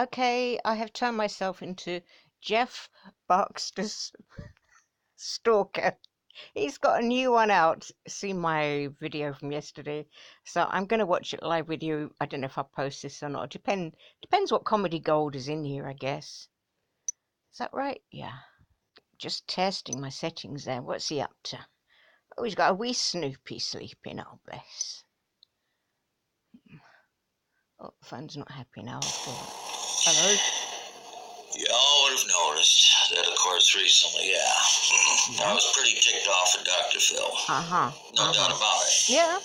Okay, I have turned myself into Jeff Barcster's stalker. He's got a new one out. See my video from yesterday. So I'm going to watch it live with you. I don't know if I'll post this or not. Depends what comedy gold is in here, I guess. Is that right? Yeah. Just testing my settings there. What's he up to? Oh, he's got a wee Snoopy sleeping. Oh, bless. Oh, the phone's not happy now. Hello? You all would have noticed that, of course, recently, I was pretty ticked off at Dr. Phil. No doubt about it. Yeah.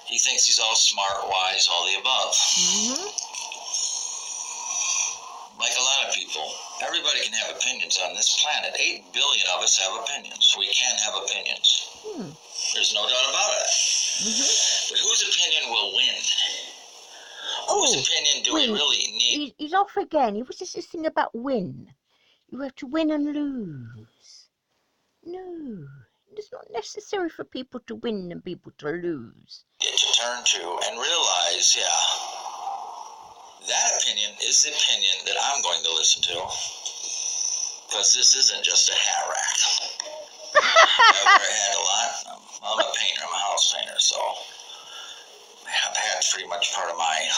He thinks he's all smart, wise, all the above. Like a lot of people, everybody can have opinions on this planet. 8 billion of us have opinions. We can have opinions. There's no doubt about it. But whose opinion will win? Whose opinion do we really need? He's off again. He was just this thing about win. You have to win and lose. No, it's not necessary for people to win and people to lose. Get to turn to and realize, that opinion is the opinion that I'm going to listen to. Because this isn't just a hat rack. I wear a hat a lot. I'm a painter. I'm a house painter, so hat's pretty much part of my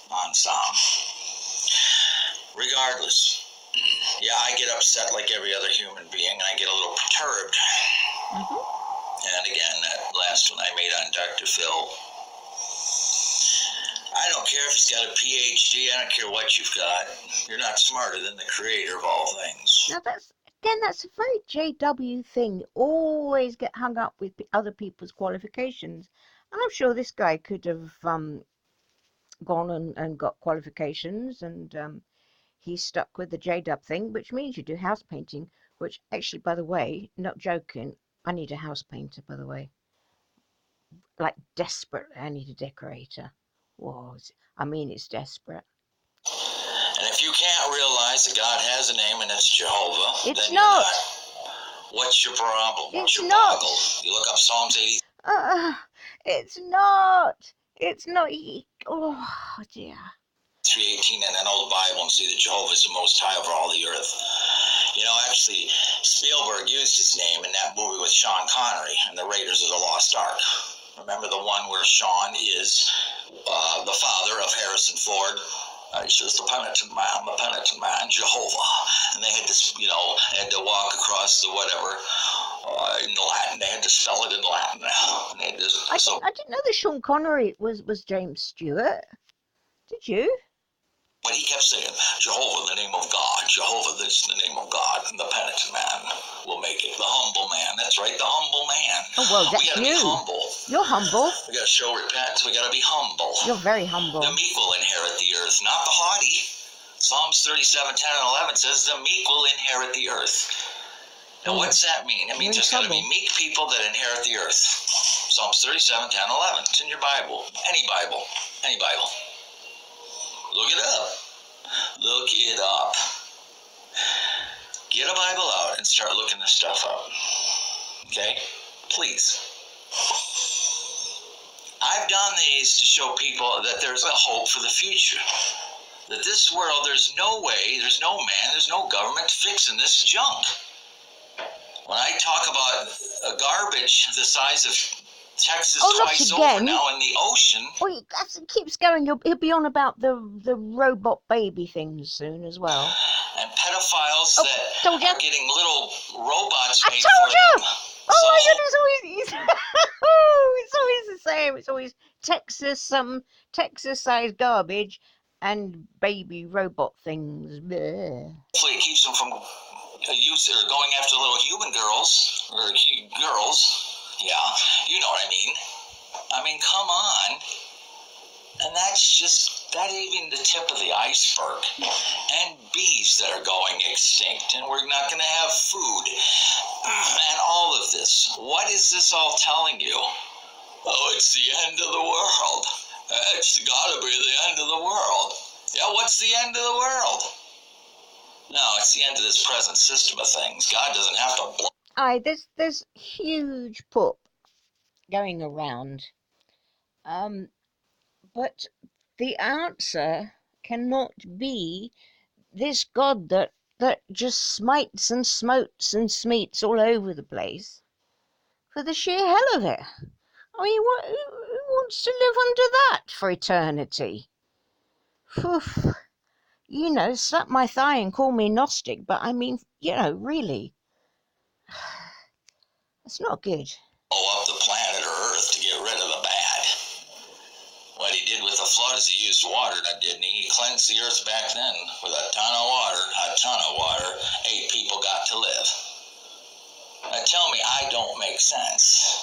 ensemble. Regardless, I get upset like every other human being, and I get a little perturbed. And again, that last one I made on Dr. Phil, I don't care if he's got a PhD, I don't care what you've got. You're not smarter than the creator of all things. Now that's a very JW thing. Always get hung up with other people's qualifications. And I'm sure this guy could have gone and got qualifications, and he's stuck with the JW thing, which means you do house painting, which actually, by the way, not joking, I need a house painter, by the way. Like, desperately, I need a decorator. Whoa, it's desperate. And if you can't realize that God has a name and it's Jehovah, it's then not. What's your problem? What's your not. boggle? You look up Psalms 80. It's not. It's not. Oh, dear. 3:18 in an old Bible and see that Jehovah is the Most High over all the earth. Actually, Spielberg used his name in that movie with Sean Connery and the Raiders of the Lost Ark. Remember the one where Sean is the father of Harrison Ford? He says, the penitent man, Jehovah. And they had to, had to walk across the whatever in Latin. They had to spell it in Latin. And they just, I didn't know that Sean Connery was James Stewart. Did you? But he kept saying, Jehovah in the name of God, Jehovah this in the name of God, and the penitent man will make it. The humble man, that's right, the humble man. Oh, well, that's we gotta be humble. You're humble. We gotta show repentance, we gotta be humble. You're very humble. The meek will inherit the earth, not the haughty. Psalms 37:10 and 11 says the meek will inherit the earth. Now, what's that mean? It means there's gotta be meek people that inherit the earth. Psalms 37:10 and 11. It's in your Bible. Any Bible. Any Bible. Look it up. Look it up. Get a Bible out and start looking this stuff up. Okay? Please. I've done these to show people that there's a hope for the future. That this world, there's no way, there's no man, there's no government fixing this junk. When I talk about garbage the size of Texas twice over now in the ocean. Oh, it keeps going. He'll be on about the robot baby things soon as well. And pedophiles that are getting little robots made for them. Oh my goodness, it's always the same. It's always Texas-sized garbage and baby robot things. Bleh. Hopefully it keeps them from going after little human girls or girls. Yeah, you know what I mean. I mean, come on. And that even the tip of the iceberg. And bees that are going extinct, and we're not going to have food. And all of this. What is this all telling you? Oh, it's the end of the world. It's got to be the end of the world. Yeah, what's the end of the world? No, it's the end of this present system of things. God doesn't have to there's huge poop going around, but the answer cannot be this God that just smites and smotes and smeets all over the place for the sheer hell of it. I mean, who wants to live under that for eternity? Phew. Slap my thigh and call me Gnostic, but I mean, really, it's not good. Blow up the planet or Earth to get rid of the bad. What he did with the flood is he used water, didn't he? He cleansed the earth back then with a ton of water. 8 people got to live. Now tell me I don't make sense.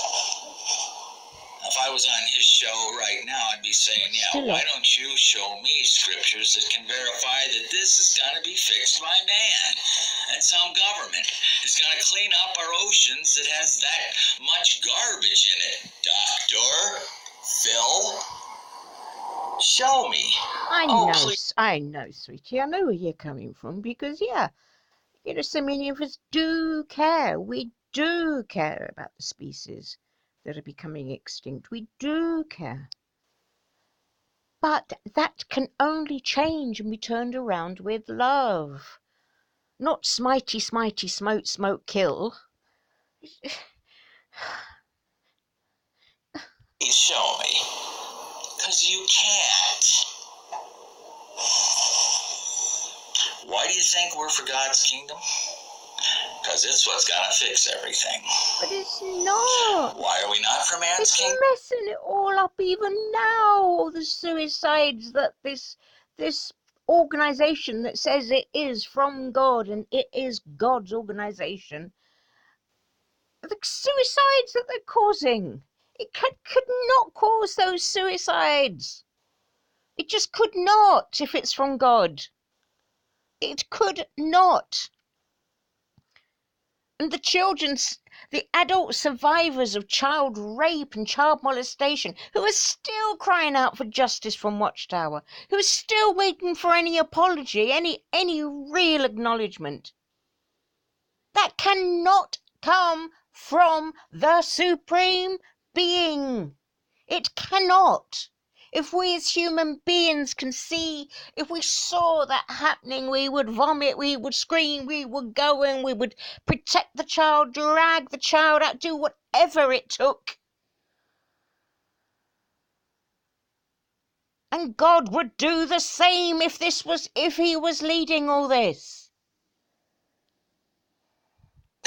If I was on his show right now, I'd be saying, why don't you show me scriptures that can verify that this is going to be fixed by man? And some government is going to clean up our oceans that has that much garbage in it. Dr. Phil, show me. I know, sweetie. I know where you're coming from because, so many of us do care. We do care about the species that are becoming extinct. We do care. But that can only change and be turned around with love. Not smitey, smitey, smote, smoke, kill. Show me. Because you can't. Why do you think we're for God's kingdom? Because it's what's going to fix everything. But it's not. Why are we not for man's kingdom? It's messing it all up even now. All the suicides that this organization that says it is from God and it is God's organization. The suicides that they're causing. It could not cause those suicides. It just could not if it's from God. It could not. And the adult survivors of child rape and child molestation, who are still crying out for justice from Watchtower, who are still waiting for any apology, any real acknowledgement. That cannot come from the Supreme Being. It cannot. If we as human beings can see, if we saw that happening, we would vomit, we would scream, we would go in, we would protect the child, drag the child out, do whatever it took. And God would do the same if he was leading all this.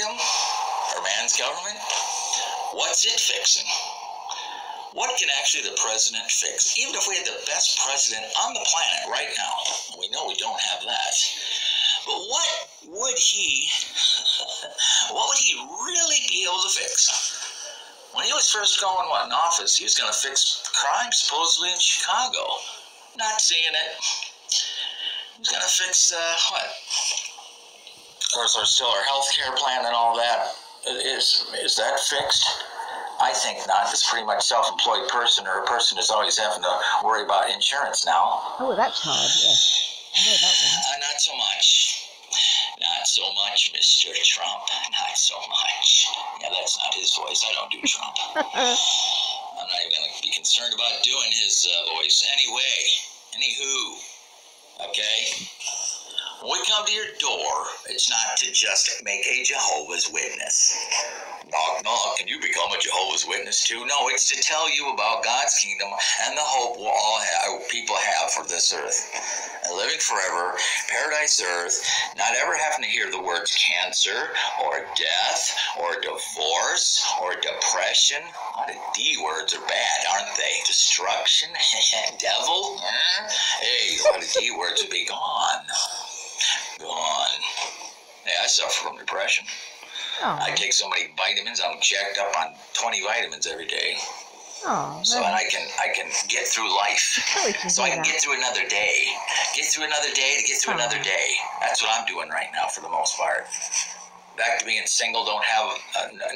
Or man's government? What's it fixing? What can actually the president fix? Even if we had the best president on the planet right now, we know we don't have that. But what would he really be able to fix? When he was first going in office, he was going to fix crime supposedly in Chicago. Not seeing it. He was going to fix what? Of course, there's still our health care plan and all that. Is that fixed? I think not. It's pretty much self-employed person or a person who's always having to worry about insurance now. Oh, that's hard, yes. I know that one. Not so much. Not so much, Mr. Trump. Not so much. Yeah, that's not his voice. I don't do Trump. I'm not even going to be concerned about doing his voice. Anywho. Okay? When we come to your door, it's not to just make a Jehovah's Witness. Knock, knock, can you become a Jehovah's Witness too? No, it's to tell you about God's kingdom and the hope people have for this earth. And living forever, paradise earth, not ever having to hear the words cancer or death or divorce or depression. A lot of D words are bad, aren't they? Destruction, devil. Hey, a lot of D words would be gone. Gone. Yeah, I suffer from depression. Oh. I take so many vitamins. I'm jacked up on 20 vitamins every day. Oh, so that I can get through life. So I can get through another day. Get through another day to get through another day. That's what I'm doing right now for the most part. Back to being single, don't have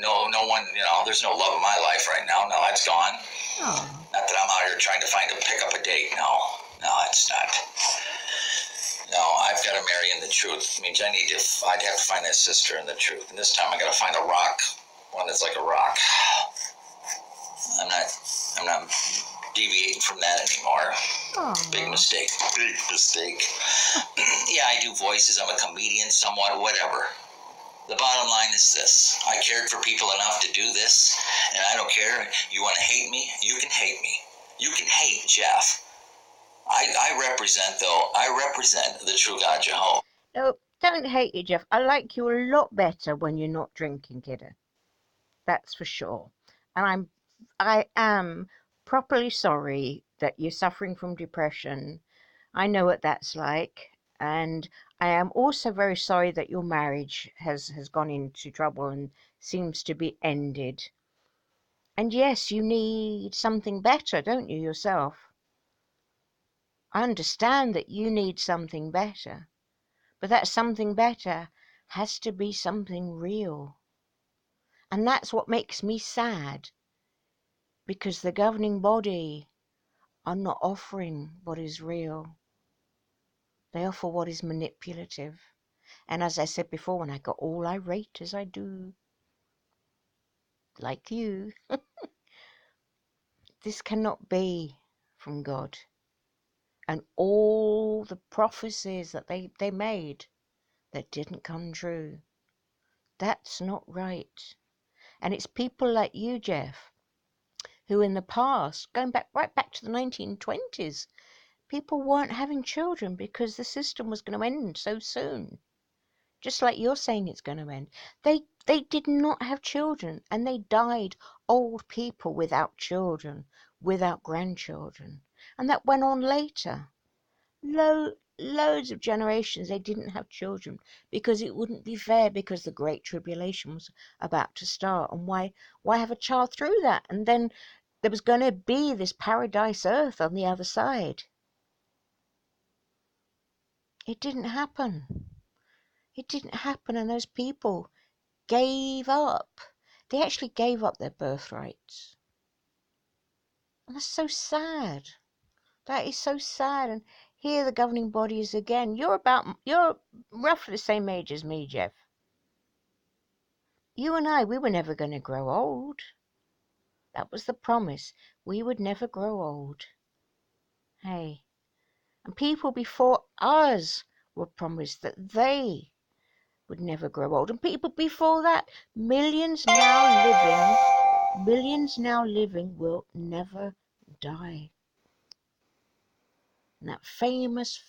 no one, there's no love in my life right now. No, that's gone. Oh. Not that I'm out here trying to pick up a date. No, it's not. No, I've got to marry in the truth. It means I'd have to find that sister in the truth. And this time I got to find a rock, one that's like a rock. I'm not deviating from that anymore. Big Oh, mistake. Big mistake. Yeah, I do voices. I'm a comedian somewhat, whatever. The bottom line is this. I cared for people enough to do this, and I don't care. You want to hate me? You can hate me. You can hate Jeff. I represent the true God Jehovah. no, don't hate you, Jeff. I like you a lot better when you're not drinking, kiddo. That's for sure. And I am properly sorry that you're suffering from depression. I know what that's like. And I am also very sorry that your marriage has gone into trouble and seems to be ended. And yes, you need something better, don't you, yourself? I understand that you need something better, but that something better has to be something real. And that's what makes me sad, because the governing body are not offering what is real. They offer what is manipulative. And as I said before, when I got all irate as I do, like you, this cannot be from God. And all the prophecies that they made that didn't come true, that's not right. And it's people like you, Jeff, who in the past, going back right back to the 1920s, people weren't having children because the system was going to end so soon. Just like you're saying it's going to end. They did not have children, and they died old people without children, without grandchildren. And that went on later. Loads of generations they didn't have children because it wouldn't be fair, because the Great Tribulation was about to start. And why have a child through that? And then there was going to be this paradise earth on the other side. It didn't happen. It didn't happen, and those people gave up. They actually gave up their birthrights. And that's so sad. That is so sad. And here the governing body is again. You're roughly the same age as me, Jeff. You and I, we were never going to grow old. That was the promise. We would never grow old. Hey. And people before us were promised that they would never grow old. And people before that, millions now living will never die. And that famous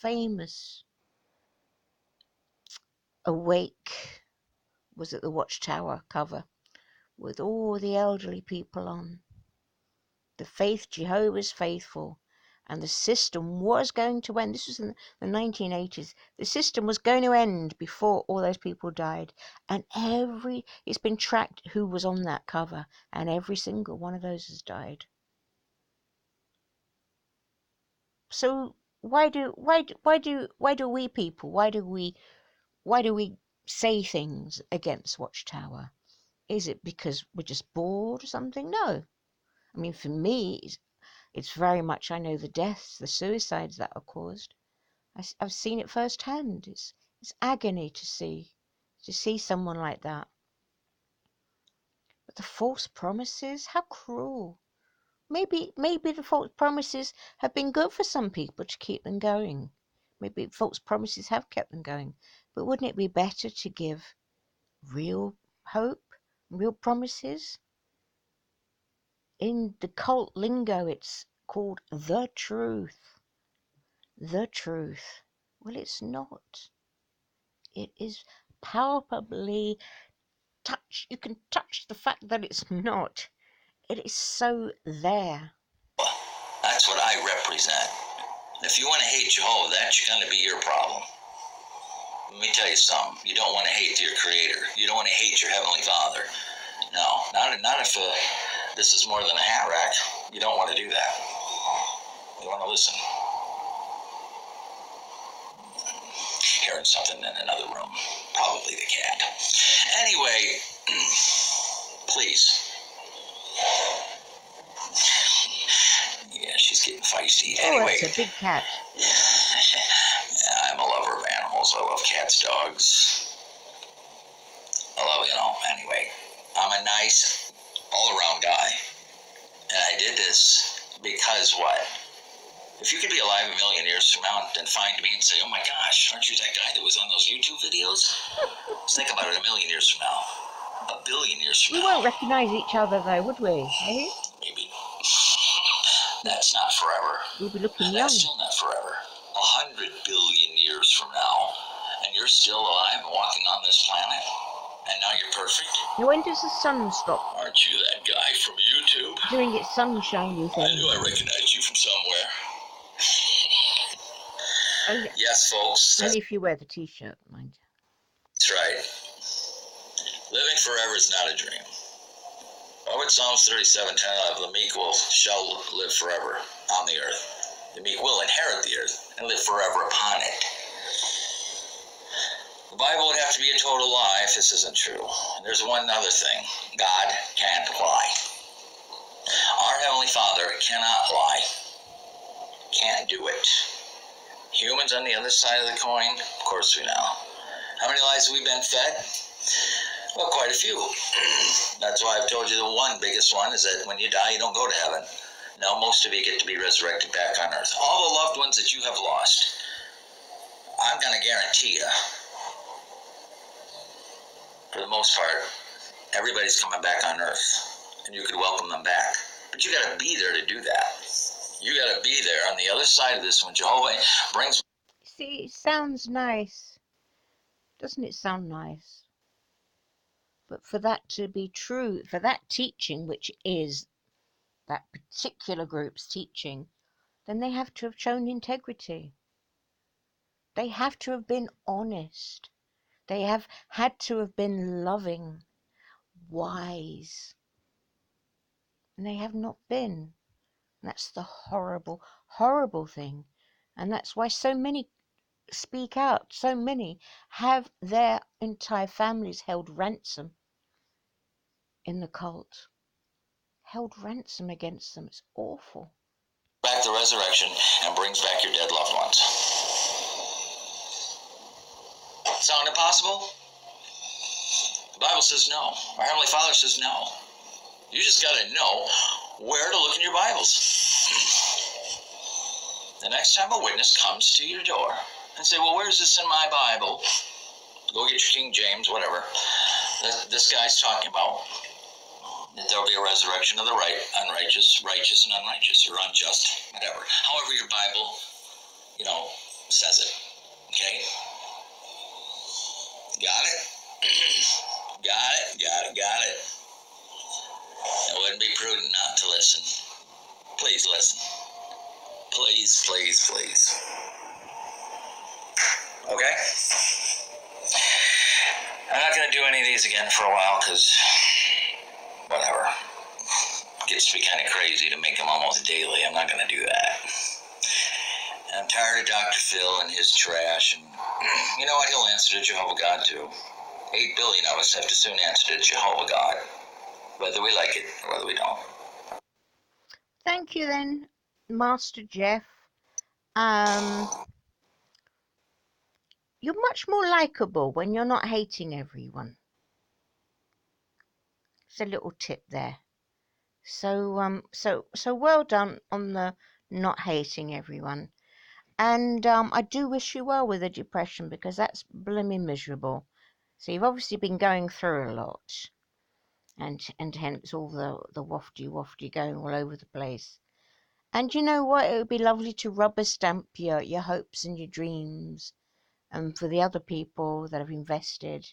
Awake was at the Watchtower cover with all the elderly people on. The faith, Jehovah's Faithful. And the system was going to end. This was in the 1980s. The system was going to end before all those people died. And it's been tracked who was on that cover, and every single one of those has died. So why do we people, why do we say things against Watchtower? Is it because we're just bored or something? No. I mean, for me, it's very much, I know the deaths, the suicides that are caused. I've seen it firsthand. It's agony to see someone like that. But the false promises, how cruel. Maybe the false promises have been good for some people to keep them going. Maybe false promises have kept them going. But wouldn't it be better to give real hope, real promises? In the cult lingo, it's called the truth. The truth. Well, it's not. It is palpably you can touch the fact that it's not. It is so there. That's what I represent. If you want to hate Jehovah, that's going to be your problem. Let me tell you something. You don't want to hate your Creator. You don't want to hate your Heavenly Father. No, not if this is more than a hat rack. You don't want to do that. You want to listen. Hearing something in another room. Probably the cat. Anyway, please. Yeah, she's getting feisty. Anyway. Oh, it's a big cat. I'm a lover of animals. I love cats, dogs. Anyway. I'm a nice, all-around guy. And I did this because what? If you could be alive a million years from now and find me and say, oh my gosh, aren't you that guy that was on those YouTube videos? Let's think about it a million years from now. A billion years from We now. won't recognise each other though, would we? Eh? Maybe. That's not forever. We'll be looking young. That's still not forever. 100 billion years from now, and you're still alive and walking on this planet, and now you're perfect? Now, when does the sun stop Aren't you that guy from YouTube? doing its sunshiny thing? I knew I recognized you from somewhere. Oh, yeah. Yes, folks. Only if you wear the t-shirt, mind you. That's right. Living forever is not a dream. What would Psalms 37:10 the meek shall live forever on the earth. The meek will inherit the earth and live forever upon it. The Bible would have to be a total lie if this isn't true. And there's one other thing. God can't lie. Our Heavenly Father cannot lie. Can't do it. Humans on the other side of the coin, of course we know. How many lies have we been fed? Well, quite a few. That's why I've told you the one biggest one is that when you die, you don't go to heaven. No, most of you get to be resurrected back on earth. All the loved ones that you have lost, I'm going to guarantee you, for the most part, everybody's coming back on earth, and you could welcome them back. But you got to be there to do that. You got to be there on the other side of this when Jehovah brings. See, it sounds nice. Doesn't it sound nice? But for that to be true, for that teaching, which is that particular group's teaching, then they have to have shown integrity. They have to have been honest. They have had to have been loving, wise. And they have not been. That's the horrible, horrible thing. And that's why so many speak out. So many have their entire families held ransom in the cult. Held ransom against them. It's awful. Back the resurrection and brings back your dead loved ones. Sound impossible? The Bible says no. Our Heavenly Father says no. You just got to know where to look in your Bibles. The next time a witness comes to your door and say, well, where's this in my Bible? Go get your King James, whatever. This guy's talking about that there will be a resurrection of the unrighteous, righteous and unrighteous, or unjust, whatever. However your Bible, says it. Okay? Got it? Got it. It wouldn't be prudent not to listen. Please listen. Please. Okay? I'm not going to do any of these again for a while because, whatever. It gets to be kind of crazy to make them almost daily. I'm not going to do that. And I'm tired of Dr. Phil and his trash. And you know what? He'll answer to Jehovah God too. 8 billion of us have to soon answer to Jehovah God, whether we like it or whether we don't. Thank you then, Master Jeff. You're much more likable when you're not hating everyone. It's a little tip there. So well done on the not hating everyone. And I do wish you well with the depression because that's blimmin' miserable. So you've obviously been going through a lot. And hence all the wafty going all over the place. And you know what? It would be lovely to rubber stamp your hopes and your dreams. And for the other people that have invested,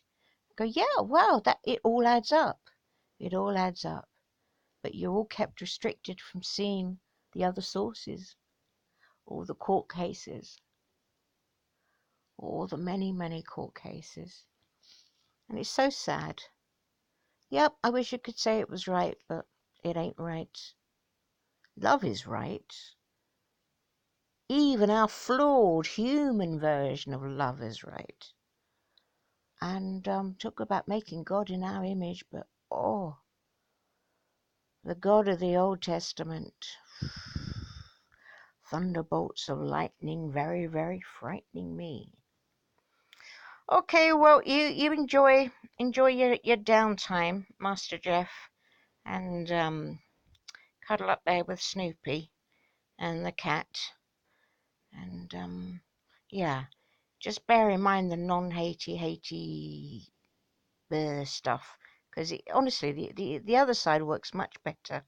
go, yeah, wow, that it all adds up. It all adds up. But you're all kept restricted from seeing the other sources, all the court cases, all the many, many court cases. And it's so sad. Yep, I wish I could say it was right, but it ain't right. Love is right. Even our flawed human version of love is right. And talk about making God in our image, but the God of the Old Testament, thunderbolts of lightning, very, very frightening me. Okay, well, you enjoy your downtime, Master Jeff, and cuddle up there with Snoopy and the cat. And yeah, just bear in mind the non-hatey stuff, because honestly, the other side works much better.